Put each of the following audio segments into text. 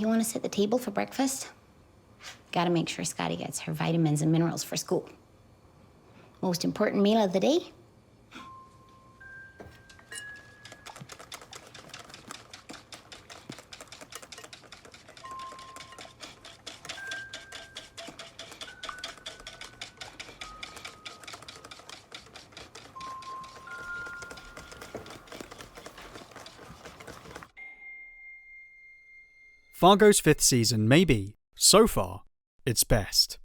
you want to set the table for breakfast? Gotta make sure Scotty gets her vitamins and minerals for school. Most important meal of the day? Fargo's 5th season may be, so far, its best.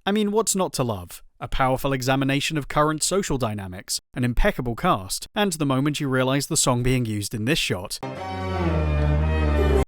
I mean, what's not to love? A powerful examination of current social dynamics, an impeccable cast, and the moment you realise the song being used in this shot.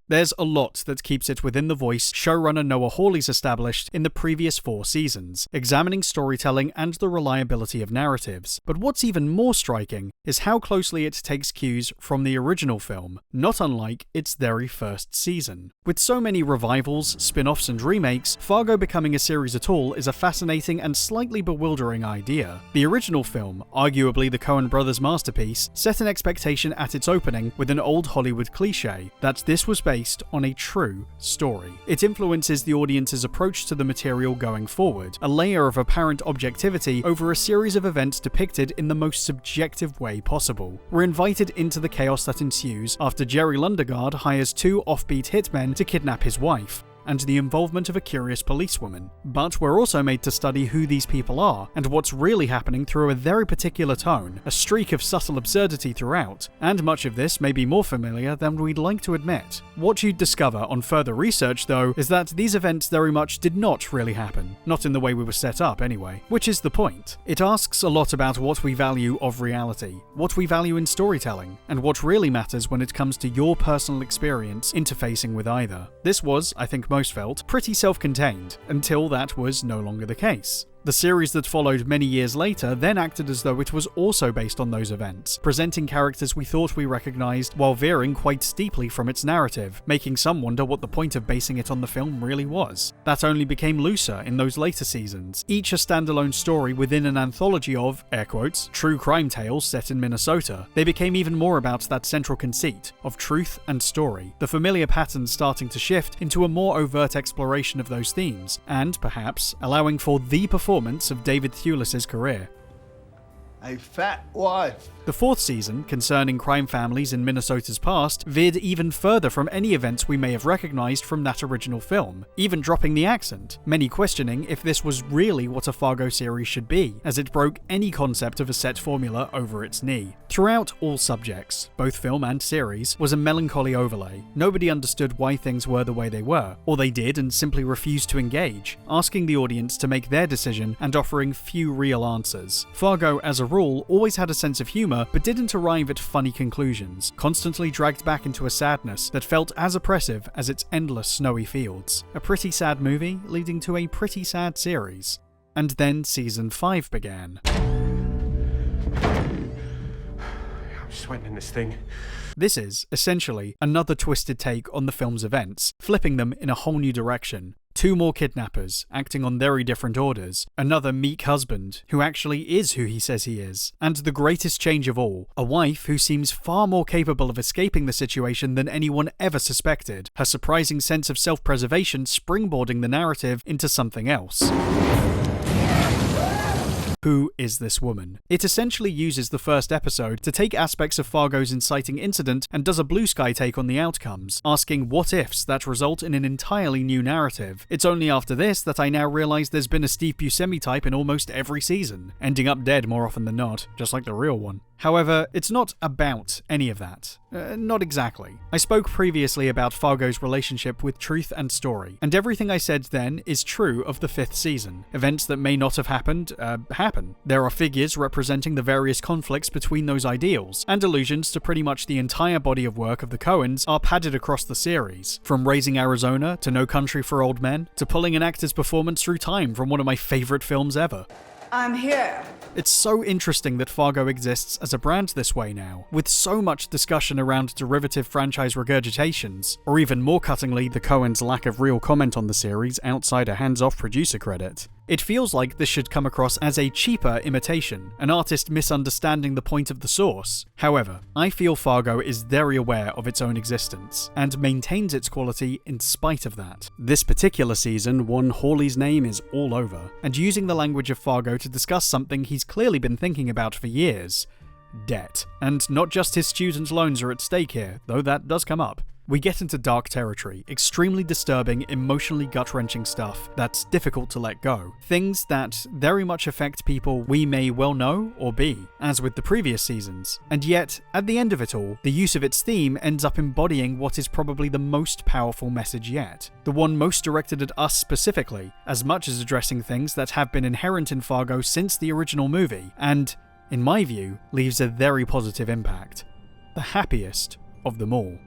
There's a lot that keeps it within the voice showrunner Noah Hawley's established in the previous 4 seasons, examining storytelling and the reliability of narratives. But what's even more striking is how closely it takes cues from the original film, not unlike its very first season. With so many revivals, spin-offs and remakes, Fargo becoming a series at all is a fascinating and slightly bewildering idea. The original film, arguably the Coen Brothers' masterpiece, set an expectation at its opening with an old Hollywood cliché that this was based on a true story. It influences the audience's approach to the material going forward, a layer of apparent objectivity over a series of events depicted in the most subjective way possible. We're invited into the chaos that ensues after Jerry Lundegaard hires 2 offbeat hitmen to kidnap his wife, and the involvement of a curious policewoman. But we're also made to study who these people are, and what's really happening through a very particular tone, a streak of subtle absurdity throughout, and much of this may be more familiar than we'd like to admit. What you'd discover on further research, though, is that these events very much did not really happen, not in the way we were set up anyway, which is the point. It asks a lot about what we value of reality, what we value in storytelling, and what really matters when it comes to your personal experience interfacing with either. This was, I think most felt, pretty self-contained, until that was no longer the case. The series that followed many years later then acted as though it was also based on those events, presenting characters we thought we recognised while veering quite steeply from its narrative, making some wonder what the point of basing it on the film really was. That only became looser in those later seasons, each a standalone story within an anthology of, air quotes, true crime tales set in Minnesota. They became even more about that central conceit of truth and story, the familiar patterns starting to shift into a more overt exploration of those themes, and, perhaps, allowing for the performance of David Thewlis's career. A fat wife. The 4th season, concerning crime families in Minnesota's past, veered even further from any events we may have recognised from that original film, even dropping the accent, many questioning if this was really what a Fargo series should be, as it broke any concept of a set formula over its knee. Throughout all subjects, both film and series, was a melancholy overlay. Nobody understood why things were the way they were, or they did and simply refused to engage, asking the audience to make their decision and offering few real answers. Fargo, as a rule, always had a sense of humour, but didn't arrive at funny conclusions, constantly dragged back into a sadness that felt as oppressive as its endless snowy fields. A pretty sad movie, leading to a pretty sad series. And then season 5 began. I'm sweating in this thing. This is, essentially, another twisted take on the film's events, flipping them in a whole new direction. 2 more kidnappers, acting on very different orders, another meek husband, who actually is who he says he is, and the greatest change of all, a wife who seems far more capable of escaping the situation than anyone ever suspected, her surprising sense of self-preservation springboarding the narrative into something else. Who is this woman? It essentially uses the first episode to take aspects of Fargo's inciting incident and does a blue sky take on the outcomes, asking what-ifs that result in an entirely new narrative. It's only after this that I now realise there's been a Steve Buscemi type in almost every season, ending up dead more often than not, just like the real one. However, it's not about any of that. Not exactly. I spoke previously about Fargo's relationship with truth and story, and everything I said then is true of the 5th season. Events that may not have happened, happen. There are figures representing the various conflicts between those ideals, and allusions to pretty much the entire body of work of the Coens are padded across the series. From Raising Arizona, to No Country for Old Men, to pulling an actor's performance through time from one of my favourite films ever. I'm here. It's so interesting that Fargo exists as a brand this way now, with so much discussion around derivative franchise regurgitations, or even more cuttingly, the Coens' lack of real comment on the series outside a hands-off producer credit. It feels like this should come across as a cheaper imitation, an artist misunderstanding the point of the source. However, I feel Fargo is very aware of its own existence, and maintains its quality in spite of that. This particular season, one Hawley's name is all over, and using the language of Fargo to discuss something he's clearly been thinking about for years: debt. And not just his student loans are at stake here, though that does come up. We get into dark territory, extremely disturbing, emotionally gut-wrenching stuff that's difficult to let go. Things that very much affect people we may well know or be, as with the previous seasons. And yet, at the end of it all, the use of its theme ends up embodying what is probably the most powerful message yet. The one most directed at us specifically, as much as addressing things that have been inherent in Fargo since the original movie, and, in my view, leaves a very positive impact. The happiest of them all.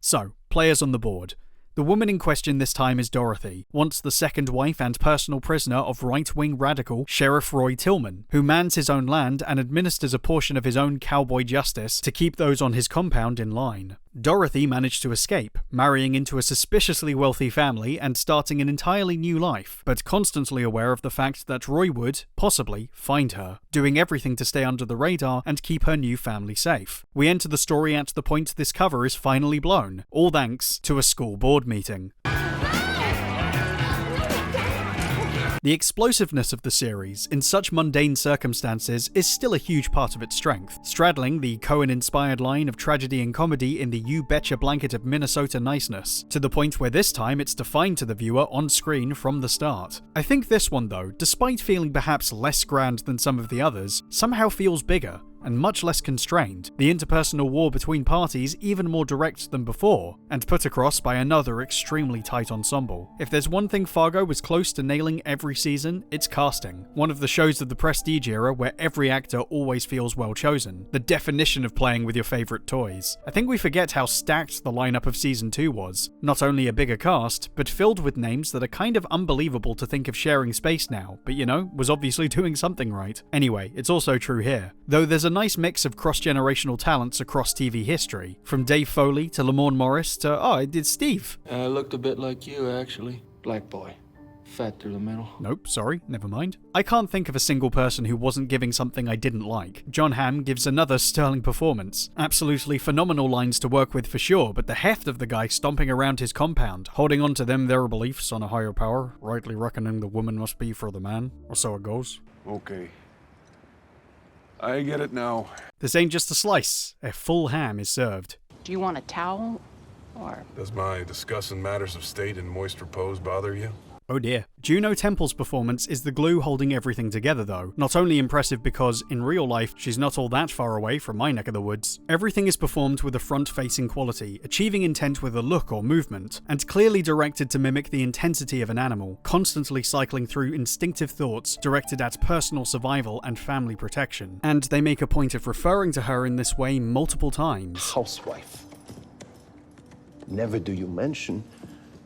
So, players on the board. The woman in question this time is Dorothy, once the second wife and personal prisoner of right-wing radical Sheriff Roy Tillman, who mans his own land and administers a portion of his own cowboy justice to keep those on his compound in line. Dorothy managed to escape, marrying into a suspiciously wealthy family and starting an entirely new life, but constantly aware of the fact that Roy would, possibly, find her, doing everything to stay under the radar and keep her new family safe. We enter the story at the point this cover is finally blown, all thanks to a school board meeting. The explosiveness of the series, in such mundane circumstances, is still a huge part of its strength, straddling the Coen-inspired line of tragedy and comedy in the you betcha blanket of Minnesota niceness, to the point where this time it's defined to the viewer on screen from the start. I think this one though, despite feeling perhaps less grand than some of the others, somehow feels bigger, and much less constrained, the interpersonal war between parties even more direct than before, and put across by another extremely tight ensemble. If there's one thing Fargo was close to nailing every season, it's casting. One of the shows of the Prestige era where every actor always feels well chosen, the definition of playing with your favourite toys. I think we forget how stacked the lineup of season 2 was. Not only a bigger cast, but filled with names that are kind of unbelievable to think of sharing space now, but you know, was obviously doing something right. Anyway, it's also true here. Though there's a nice mix of cross-generational talents across TV history, from Dave Foley to Lamorne Morris to, it's Steve. Looked a bit like you, actually. Black boy. Fat through the middle. Nope, sorry, never mind. I can't think of a single person who wasn't giving something I didn't like. John Hamm gives another sterling performance. Absolutely phenomenal lines to work with for sure, but the heft of the guy stomping around his compound, holding on to them their beliefs on a higher power, rightly reckoning the woman must be for the man, or so it goes. Okay. I get it now. This ain't just a slice. A full ham is served. Do you want a towel, or...? Does my discussing matters of state in moist repose bother you? Oh dear. Juno Temple's performance is the glue holding everything together though. Not only impressive because, in real life, she's not all that far away from my neck of the woods. Everything is performed with a front-facing quality, achieving intent with a look or movement, and clearly directed to mimic the intensity of an animal, constantly cycling through instinctive thoughts directed at personal survival and family protection. And they make a point of referring to her in this way multiple times. Housewife. Never do you mention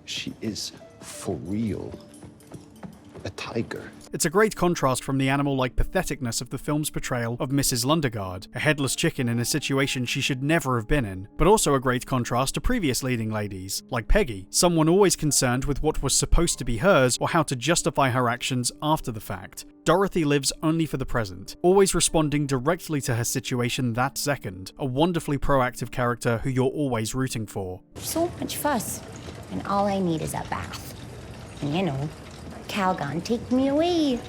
she is for real a tiger. It's a great contrast from the animal-like patheticness of the film's portrayal of Mrs. Lundegaard, a headless chicken in a situation she should never have been in, but also a great contrast to previous leading ladies, like Peggy, someone always concerned with what was supposed to be hers or how to justify her actions after the fact. Dorothy lives only for the present, always responding directly to her situation that second, a wonderfully proactive character who you're always rooting for. So much fuss, and all I need is a bath. And you know, Calgon, take me away.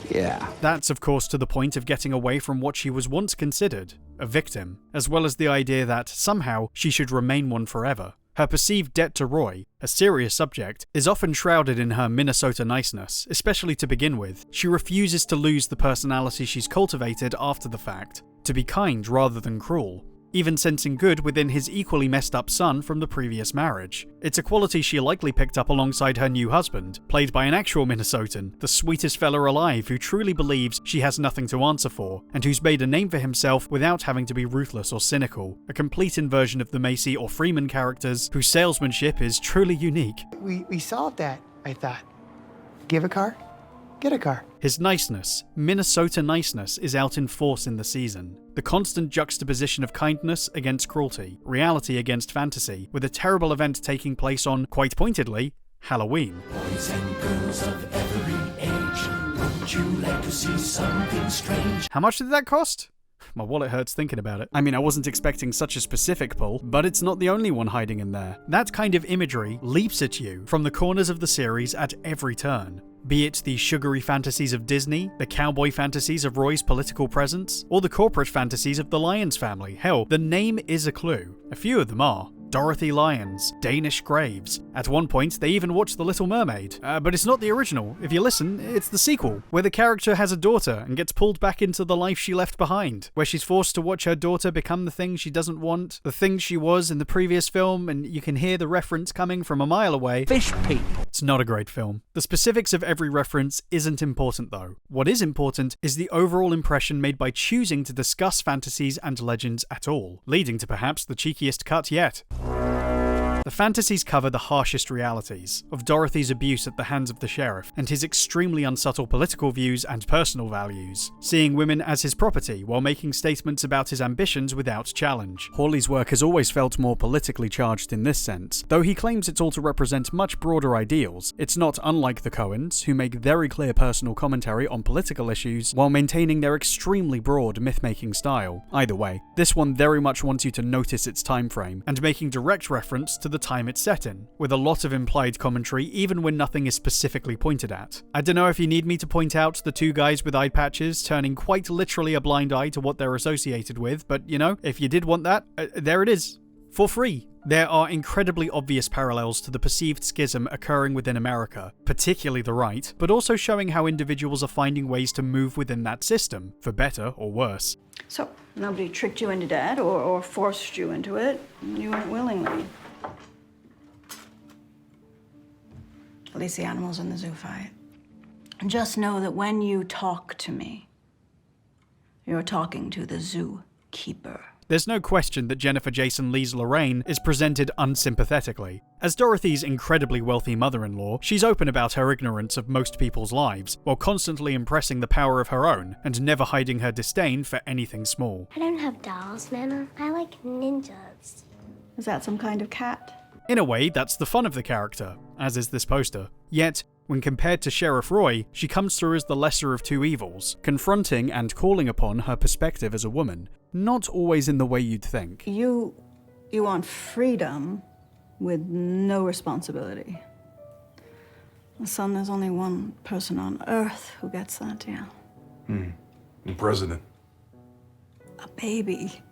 Yeah. That's of course to the point of getting away from what she was once considered, a victim, as well as the idea that, somehow, she should remain one forever. Her perceived debt to Roy, a serious subject, is often shrouded in her Minnesota niceness, especially to begin with. She refuses to lose the personality she's cultivated after the fact, to be kind rather than cruel. even sensing good within his equally messed up son from the previous marriage. It's a quality she likely picked up alongside her new husband, played by an actual Minnesotan, the sweetest fella alive who truly believes she has nothing to answer for, and who's made a name for himself without having to be ruthless or cynical. A complete inversion of the Macy or Freeman characters, whose salesmanship is truly unique. We solved that, I thought. Give a car, get a car. His niceness, Minnesota niceness, is out in force in the season. The constant juxtaposition of kindness against cruelty, reality against fantasy, with a terrible event taking place on, quite pointedly, Halloween. Boys and girls of every age, would you like to see something strange? How much did that cost? My wallet hurts thinking about it. I mean, I wasn't expecting such a specific pull, but it's not the only one hiding in there. That kind of imagery leaps at you from the corners of the series at every turn. Be it the sugary fantasies of Disney, the cowboy fantasies of Roy's political presence, or the corporate fantasies of the Lyons family. Hell, the name is a clue. A few of them are. Dorothy Lyons, Danish graves. At one point, they even watched The Little Mermaid. But it's not the original. If you listen, it's the sequel, where the character has a daughter and gets pulled back into the life she left behind, where she's forced to watch her daughter become the thing she doesn't want, the thing she was in the previous film, and you can hear the reference coming from a mile away. Fish people. It's not a great film. The specifics of every reference isn't important though. What is important is the overall impression made by choosing to discuss fantasies and legends at all, leading to perhaps the cheekiest cut yet. The fantasies cover the harshest realities of Dorothy's abuse at the hands of the sheriff and his extremely unsubtle political views and personal values, seeing women as his property while making statements about his ambitions without challenge. Hawley's work has always felt more politically charged in this sense, though he claims it's all to represent much broader ideals. It's not unlike the Coens, who make very clear personal commentary on political issues while maintaining their extremely broad myth-making style. Either way, this one very much wants you to notice its time frame, and making direct reference to the time it's set in, with a lot of implied commentary even when nothing is specifically pointed at. I don't know if you need me to point out the two guys with eye patches turning quite literally a blind eye to what they're associated with, but you know, if you did want that, there it is. For free. There are incredibly obvious parallels to the perceived schism occurring within America, particularly the right, but also showing how individuals are finding ways to move within that system, for better or worse. So, nobody tricked you into that or forced you into it. You went willingly. At least the animals in the zoo fight. And just know that when you talk to me, you're talking to the zookeeper. There's no question that Jennifer Jason Leigh's Lorraine is presented unsympathetically. As Dorothy's incredibly wealthy mother-in-law, she's open about her ignorance of most people's lives, while constantly impressing the power of her own, and never hiding her disdain for anything small. I don't have dolls, Nana. I like ninjas. Is that some kind of cat? In a way, that's the fun of the character, as is this poster. Yet, when compared to Sheriff Roy, she comes through as the lesser of two evils, confronting and calling upon her perspective as a woman. Not always in the way you'd think. You want freedom with no responsibility. Son, there's only one person on Earth who gets that, yeah. The president. A baby.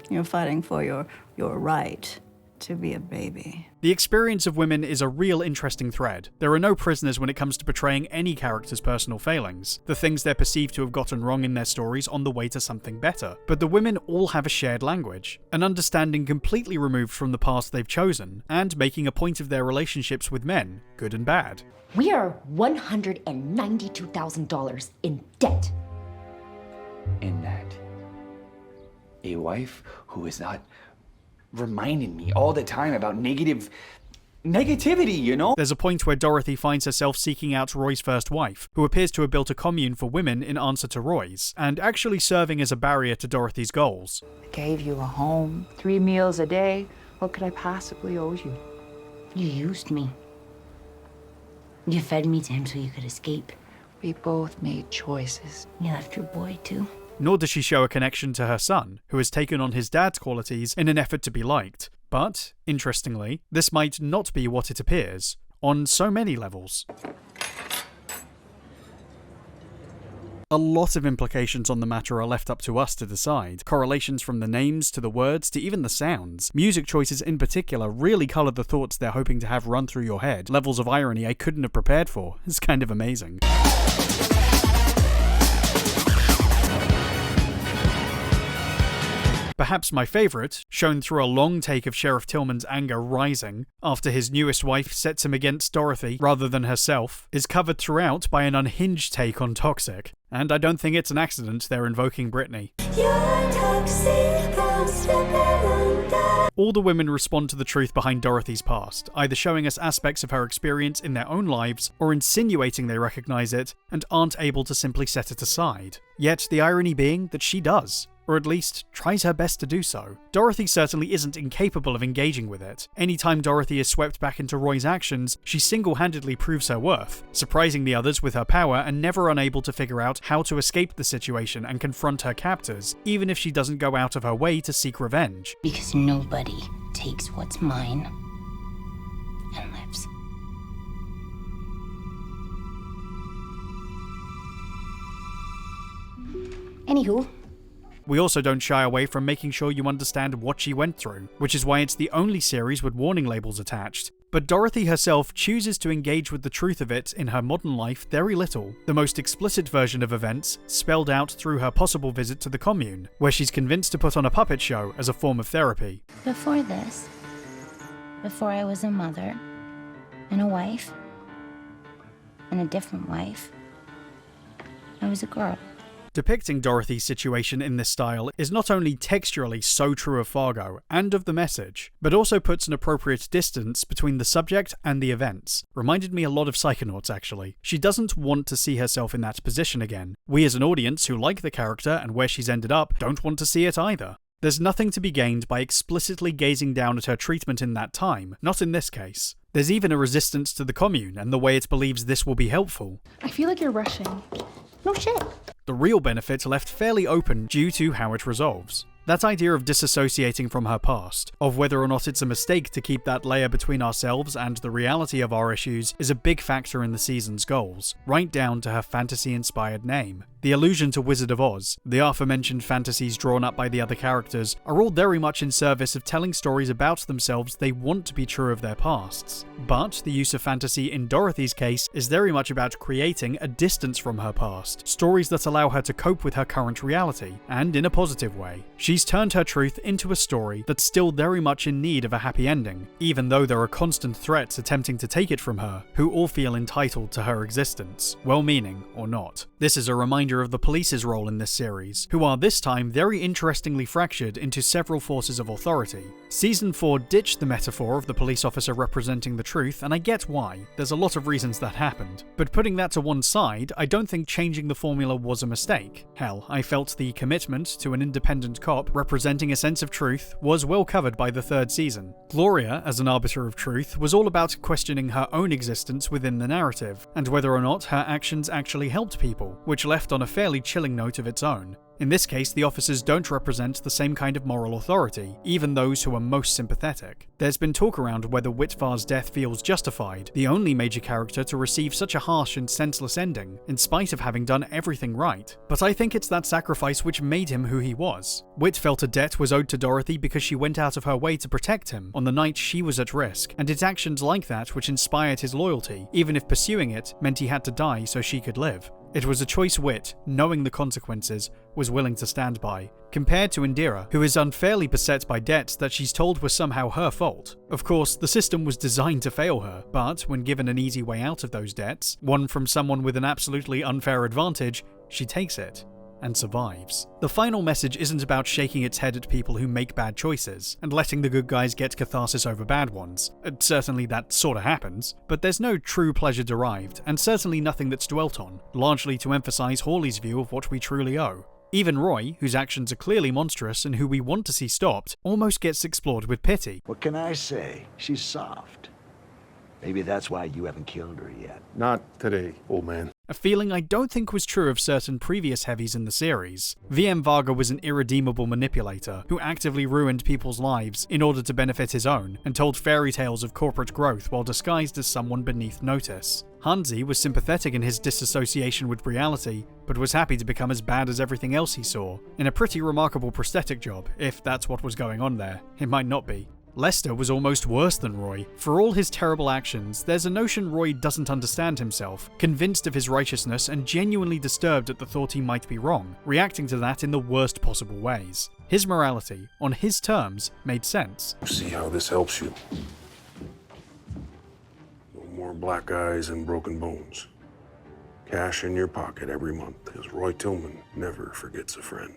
You're fighting for your right to be a baby. The experience of women is a real interesting thread. There are no prisoners when it comes to portraying any character's personal failings, the things they're perceived to have gotten wrong in their stories on the way to something better. But the women all have a shared language, an understanding completely removed from the past they've chosen, and making a point of their relationships with men, good and bad. We are $192,000 in debt. In that, a wife who is not reminding me all the time about negativity, you know? There's a point where Dorothy finds herself seeking out Roy's first wife, who appears to have built a commune for women in answer to Roy's, and actually serving as a barrier to Dorothy's goals. I gave you a home, 3 meals a day. What could I possibly owe you? You used me. You fed me to him so you could escape. We both made choices. You left your boy, too. Nor does she show a connection to her son, who has taken on his dad's qualities in an effort to be liked. But, interestingly, this might not be what it appears, on so many levels. A lot of implications on the matter are left up to us to decide. Correlations from the names to the words to even the sounds. Music choices in particular really colour the thoughts they're hoping to have run through your head. Levels of irony I couldn't have prepared for. It's kind of amazing. Perhaps my favourite, shown through a long take of Sheriff Tillman's anger rising after his newest wife sets him against Dorothy rather than herself, is covered throughout by an unhinged take on Toxic. And I don't think it's an accident they're invoking Britney. All the women respond to the truth behind Dorothy's past, either showing us aspects of her experience in their own lives or insinuating they recognize it and aren't able to simply set it aside. Yet the irony being that she does, or at least tries her best to do so. Dorothy certainly isn't incapable of engaging with it. Anytime Dorothy is swept back into Roy's actions, she single-handedly proves her worth, surprising the others with her power and never unable to figure out how to escape the situation and confront her captors, even if she doesn't go out of her way to seek revenge. Because nobody takes what's mine and lives. Anywho, we also don't shy away from making sure you understand what she went through, which is why it's the only series with warning labels attached. But Dorothy herself chooses to engage with the truth of it in her modern life very little. The most explicit version of events spelled out through her possible visit to the commune, where she's convinced to put on a puppet show as a form of therapy. before this, before I was a mother and a wife and a different wife, I was a girl. Depicting Dorothy's situation in this style is not only texturally so true of Fargo and of the message, but also puts an appropriate distance between the subject and the events. Reminded me a lot of Psychonauts, actually. She doesn't want to see herself in that position again. We as an audience who like the character and where she's ended up don't want to see it either. There's nothing to be gained by explicitly gazing down at her treatment in that time, not in this case. There's even a resistance to the commune and the way it believes this will be helpful. I feel like you're rushing. No shit. The real benefit left fairly open due to how it resolves. That idea of disassociating from her past, of whether or not it's a mistake to keep that layer between ourselves and the reality of our issues, is a big factor in the season's goals, right down to her fantasy-inspired name. The allusion to Wizard of Oz, the aforementioned fantasies drawn up by the other characters, are all very much in service of telling stories about themselves they want to be true of their pasts. But the use of fantasy in Dorothy's case is very much about creating a distance from her past, stories that allow her to cope with her current reality, and in a positive way. She's turned her truth into a story that's still very much in need of a happy ending, even though there are constant threats attempting to take it from her, who all feel entitled to her existence, well-meaning or not. This is a reminder of the police's role in this series, who are this time very interestingly fractured into several forces of authority. Season 4 ditched the metaphor of the police officer representing the truth, and I get why. There's a lot of reasons that happened. But putting that to one side, I don't think changing the formula was a mistake. Hell, I felt the commitment to an independent cop representing a sense of truth was well covered by the third season. Gloria, as an arbiter of truth, was all about questioning her own existence within the narrative, and whether or not her actions actually helped people, which left on a fairly chilling note of its own. In this case, the officers don't represent the same kind of moral authority, even those who are most sympathetic. There's been talk around whether Whitfar's death feels justified, the only major character to receive such a harsh and senseless ending, in spite of having done everything right. But I think it's that sacrifice which made him who he was. Whit felt a debt was owed to Dorothy because she went out of her way to protect him on the night she was at risk, and it's actions like that which inspired his loyalty, even if pursuing it meant he had to die so she could live. It was a choice Whit, knowing the consequences, was willing to stand by, compared to Indira, who is unfairly beset by debts that she's told were somehow her fault. Of course, the system was designed to fail her, but when given an easy way out of those debts, one from someone with an absolutely unfair advantage, she takes it. And survives. The final message isn't about shaking its head at people who make bad choices, and letting the good guys get catharsis over bad ones. Certainly that sorta happens, but there's no true pleasure derived, and certainly nothing that's dwelt on, largely to emphasize Hawley's view of what we truly owe. Even Roy, whose actions are clearly monstrous and who we want to see stopped, almost gets explored with pity. What can I say? She's soft. Maybe that's why you haven't killed her yet. Not today, old man. A feeling I don't think was true of certain previous heavies in the series. VM Varga was an irredeemable manipulator who actively ruined people's lives in order to benefit his own, and told fairy tales of corporate growth while disguised as someone beneath notice. Hansi was sympathetic in his disassociation with reality, but was happy to become as bad as everything else he saw, in a pretty remarkable prosthetic job, if that's what was going on there. It might not be. Lester was almost worse than Roy. For all his terrible actions, there's a notion Roy doesn't understand himself, convinced of his righteousness and genuinely disturbed at the thought he might be wrong, reacting to that in the worst possible ways. His morality, on his terms, made sense. See how this helps you. No more black eyes and broken bones. Cash in your pocket every month, because Roy Tillman never forgets a friend.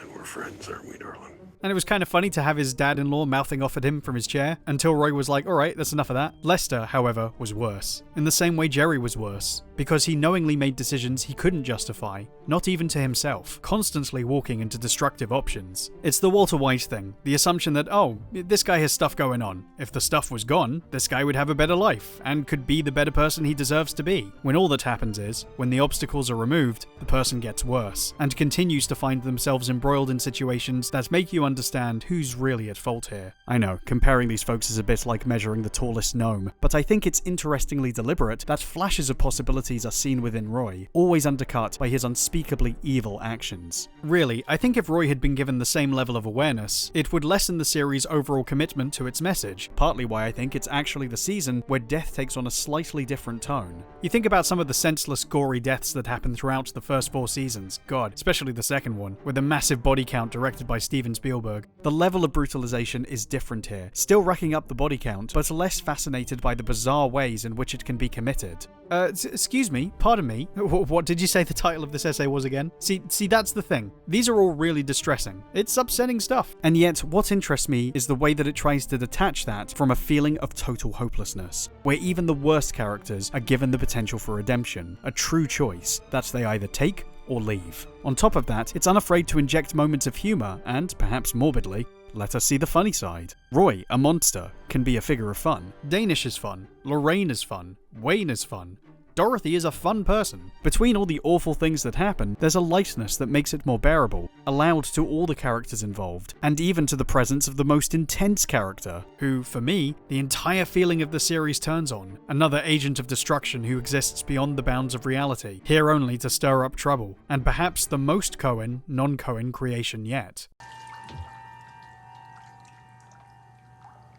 And we're friends, aren't we, darling? And it was kind of funny to have his dad-in-law mouthing off at him from his chair, until Roy was like, alright, that's enough of that. Lester, however, was worse. In the same way Jerry was worse, because he knowingly made decisions he couldn't justify, not even to himself, constantly walking into destructive options. It's the Walter White thing, the assumption that, oh, this guy has stuff going on. If the stuff was gone, this guy would have a better life, and could be the better person he deserves to be. When all that happens is, when the obstacles are removed, the person gets worse, and continues to find themselves embroiled in situations that make you understand who's really at fault here. I know, comparing these folks is a bit like measuring the tallest gnome, but I think it's interestingly deliberate that flashes of possibilities are seen within Roy, always undercut by his unspeakably evil actions. Really, I think if Roy had been given the same level of awareness, it would lessen the series' overall commitment to its message, partly why I think it's actually the season where death takes on a slightly different tone. You think about some of the senseless, gory deaths that happen throughout the first 4 seasons, God, especially the second one, with a massive body count directed by Steven Spielberg. The level of brutalization is different here, still racking up the body count, but less fascinated by the bizarre ways in which it can be committed. Excuse me, pardon me, what did you say the title of this essay was again? See, that's the thing. These are all really distressing. It's upsetting stuff. And yet, what interests me is the way that it tries to detach that from a feeling of total hopelessness, where even the worst characters are given the potential for redemption, a true choice that they either take or leave. On top of that, it's unafraid to inject moments of humour and, perhaps morbidly, let us see the funny side. Roy, a monster, can be a figure of fun. Danish is fun. Lorraine is fun. Wayne is fun. Dorothy is a fun person. Between all the awful things that happen, there's a lightness that makes it more bearable, allowed to all the characters involved, and even to the presence of the most intense character, who, for me, the entire feeling of the series turns on. Another agent of destruction who exists beyond the bounds of reality, here only to stir up trouble, and perhaps the most Coen, non-Coen creation yet.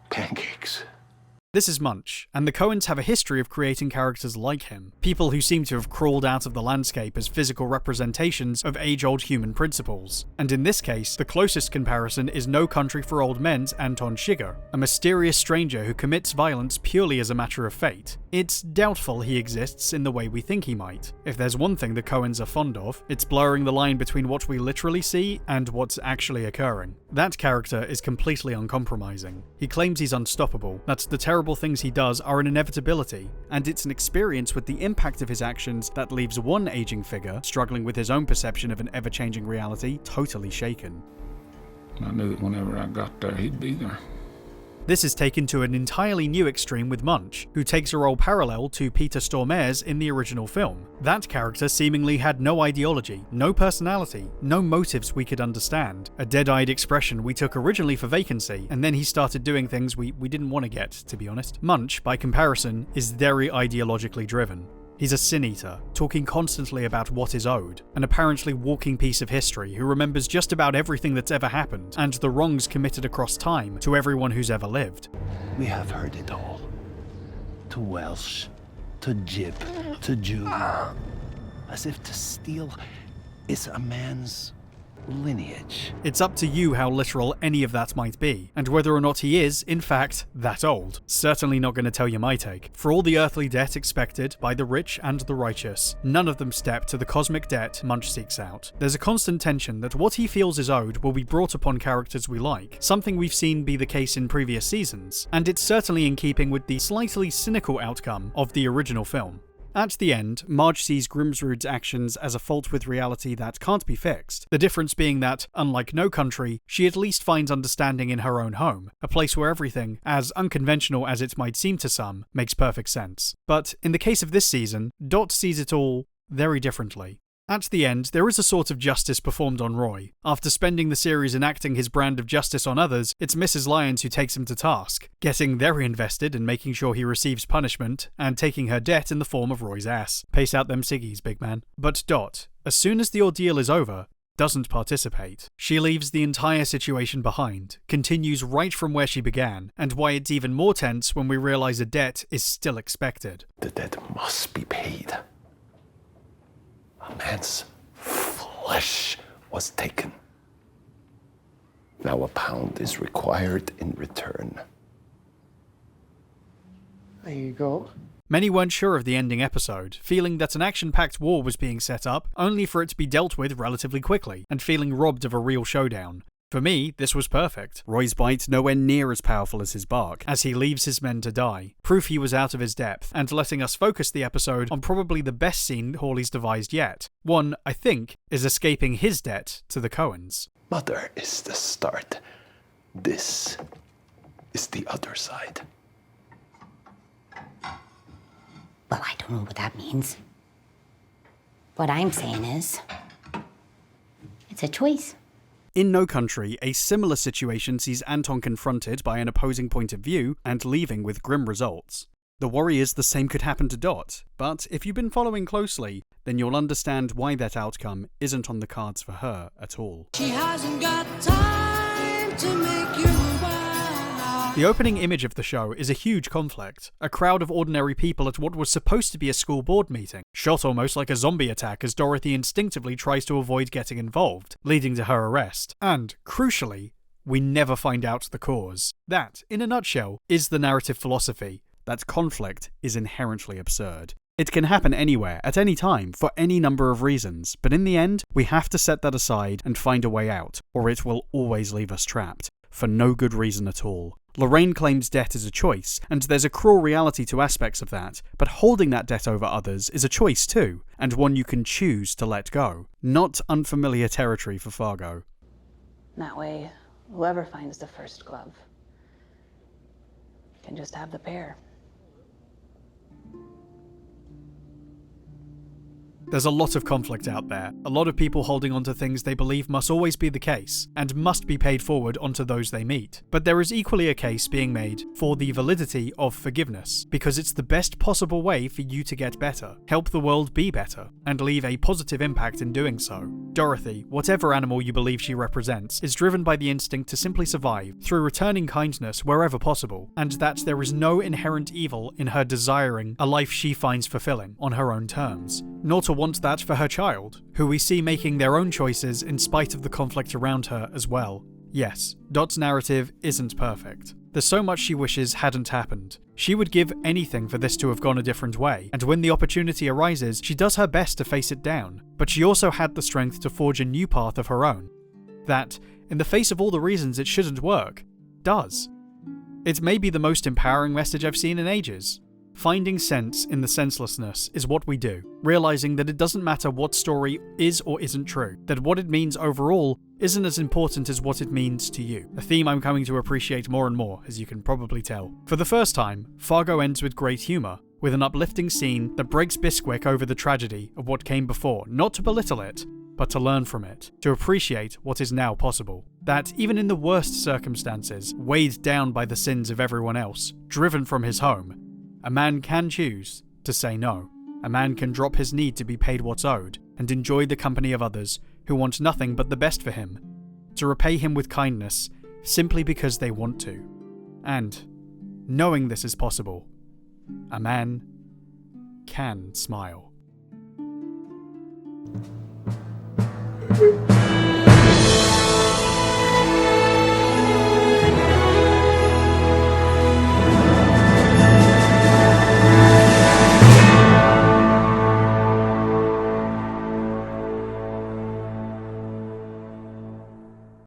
Pancakes. This is Munch, and the Coens have a history of creating characters like him, people who seem to have crawled out of the landscape as physical representations of age-old human principles. And in this case, the closest comparison is No Country for Old Men's Anton Chigurh, a mysterious stranger who commits violence purely as a matter of fate. It's doubtful he exists in the way we think he might. If there's one thing the Coens are fond of, it's blurring the line between what we literally see and what's actually occurring. That character is completely uncompromising. He claims he's unstoppable, that the terrible things he does are an inevitability, and it's an experience with the impact of his actions that leaves one aging figure, struggling with his own perception of an ever-changing reality, totally shaken. I knew that whenever I got there, he'd be there. This is taken to an entirely new extreme with Munch, who takes a role parallel to Peter Stormare's in the original film. That character seemingly had no ideology, no personality, no motives we could understand, a dead-eyed expression we took originally for vacancy, and then he started doing things we didn't want to get, to be honest. Munch, by comparison, is very ideologically driven. He's a sin-eater, talking constantly about what is owed, an apparently walking piece of history who remembers just about everything that's ever happened, and the wrongs committed across time to everyone who's ever lived. We have heard it all. To Welsh, to Jib, to Jew. As if to steal is a man's lineage. It's up to you how literal any of that might be, and whether or not he is, in fact, that old. Certainly not going to tell you my take. For all the earthly debt expected by the rich and the righteous, none of them step to the cosmic debt Munch seeks out. There's a constant tension that what he feels is owed will be brought upon characters we like, something we've seen be the case in previous seasons, and it's certainly in keeping with the slightly cynical outcome of the original film. At the end, Marge sees Grimsrud's actions as a fault with reality that can't be fixed, the difference being that, unlike No Country, she at least finds understanding in her own home, a place where everything, as unconventional as it might seem to some, makes perfect sense. But in the case of this season, Dot sees it all very differently. At the end, there is a sort of justice performed on Roy. After spending the series enacting his brand of justice on others, it's Mrs. Lyons who takes him to task, getting very invested in making sure he receives punishment, and taking her debt in the form of Roy's ass. Pace out them ciggies, big man. But Dot, as soon as the ordeal is over, doesn't participate. She leaves the entire situation behind, continues right from where she began, and why it's even more tense when we realize a debt is still expected. The debt must be paid. A man's flesh was taken. Now £1 is required in return. There you go. Many weren't sure of the ending episode, feeling that an action-packed war was being set up, only for it to be dealt with relatively quickly, and feeling robbed of a real showdown. For me, this was perfect. Roy's bite nowhere near as powerful as his bark, as he leaves his men to die, proof he was out of his depth, and letting us focus the episode on probably the best scene Hawley's devised yet. One, I think, is escaping his debt to the Coens. Mother is the start. This is the other side. Well, I don't know what that means. What I'm saying is, it's a choice. In No Country, a similar situation sees Anton confronted by an opposing point of view and leaving with grim results. The worry is the same could happen to Dot, but if you've been following closely, then you'll understand why that outcome isn't on the cards for her at all. She hasn't got time to make you wild. The opening image of the show is a huge conflict. A crowd of ordinary people at what was supposed to be a school board meeting, shot almost like a zombie attack as Dorothy instinctively tries to avoid getting involved, leading to her arrest. And, crucially, we never find out the cause. That, in a nutshell, is the narrative philosophy, that conflict is inherently absurd. It can happen anywhere, at any time, for any number of reasons, but in the end, we have to set that aside and find a way out, or it will always leave us trapped, for no good reason at all. Lorraine claims debt is a choice, and there's a cruel reality to aspects of that, but holding that debt over others is a choice too, and one you can choose to let go. Not unfamiliar territory for Fargo. That way, whoever finds the first glove can just have the pair. There's a lot of conflict out there, a lot of people holding on to things they believe must always be the case, and must be paid forward onto those they meet. But there is equally a case being made for the validity of forgiveness, because it's the best possible way for you to get better, help the world be better, and leave a positive impact in doing so. Dorothy, whatever animal you believe she represents, is driven by the instinct to simply survive, through returning kindness wherever possible, and that there is no inherent evil in her desiring a life she finds fulfilling on her own terms, nor to want that for her child, who we see making their own choices in spite of the conflict around her as well. Yes, Dot's narrative isn't perfect. There's so much she wishes hadn't happened. She would give anything for this to have gone a different way, and when the opportunity arises, she does her best to face it down. But she also had the strength to forge a new path of her own. That, in the face of all the reasons it shouldn't work, does. It may be the most empowering message I've seen in ages. Finding sense in the senselessness is what we do, realizing that it doesn't matter what story is or isn't true, that what it means overall isn't as important as what it means to you. A theme I'm coming to appreciate more and more, as you can probably tell. For the first time, Fargo ends with great humour, with an uplifting scene that breaks Bisquick over the tragedy of what came before, not to belittle it, but to learn from it, to appreciate what is now possible. That, even in the worst circumstances, weighed down by the sins of everyone else, driven from his home, a man can choose to say no. A man can drop his need to be paid what's owed, and enjoy the company of others who want nothing but the best for him, to repay him with kindness simply because they want to. And, knowing this is possible, a man can smile.